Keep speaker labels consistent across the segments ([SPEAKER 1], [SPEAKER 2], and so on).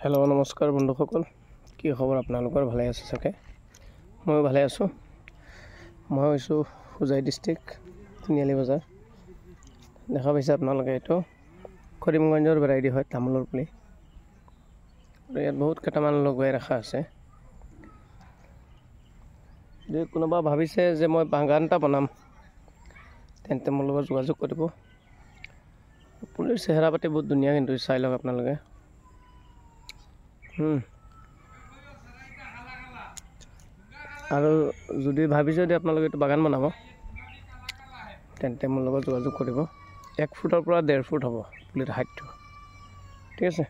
[SPEAKER 1] Hello नमस्कार बंधुसकल कि खबर आपनालोकर भाले आछे सके मैं भाले आछो मैं होइछो हुजाई डिस्ट्रिक्ट तिनिआली बजार देखा पाइছে आपनालोके एतो करिमगंजर भेराइटी है तामुलर पुली यात बहुत केटामान लगाई रखा आछे जे कोनोबा भाबिছে जे मैं बागान এটা बनाम तेन्ते मोर লগত যোগাযোগ কৰিব पुलिर चेहरा पाति बहुत धुनिया किन्तु चाइ लওক आपनालोके আৰু যদি ভাবিছে যে আপোনালোকে এটা বাগান বনাব তেন্তে মোৰ লগত যোগাযোগ কৰিব 1 ফুটৰ পৰা 1.5 ফুট হ'ব পুলিৰ হাইটটো ঠিক আছে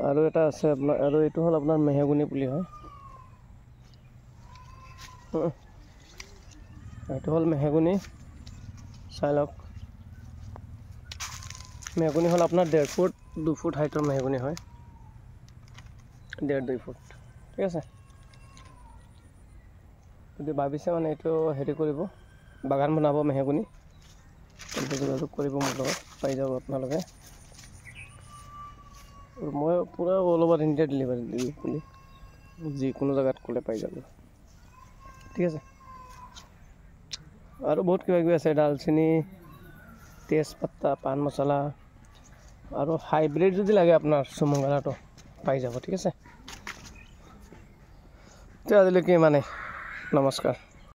[SPEAKER 1] আৰু এটা আছে আপোনাৰ আৰু এটো হল আপোনাৰ মেহগনি পুলি হয় এটো হল মেহগনি চাই লওক মেহগনি হল আপোনাৰ 1.5 ফুট 2 ফুট হাইটৰ মেহগনি হয় 1.5-2 ফুট ঠিক আছে যদি ভাবিছে মানে এটো হেৰি কৰিব বাগান বনাব মেহগনি তেন্তে যোগাযোগ কৰিব মোৰ লগত পাই যাব আপোনালোকে মই পুৰা অল ওভাৰ ইণ্ডিয়া ডেলিভাৰী দিম পুলি যি কোনো জায়গাত কোলে পাই যাব ঠিক আছে আৰু বহুত কিবা কিবি আছে ডালচিনি তেজপাতা পান মছলা আৰু হাইব্ৰিড যদি লাগে আপোনাৰ সুমঙ্গলাটো পাই যাব ঠিক আছে তে আজিলৈকে মানে নমস্কাৰ।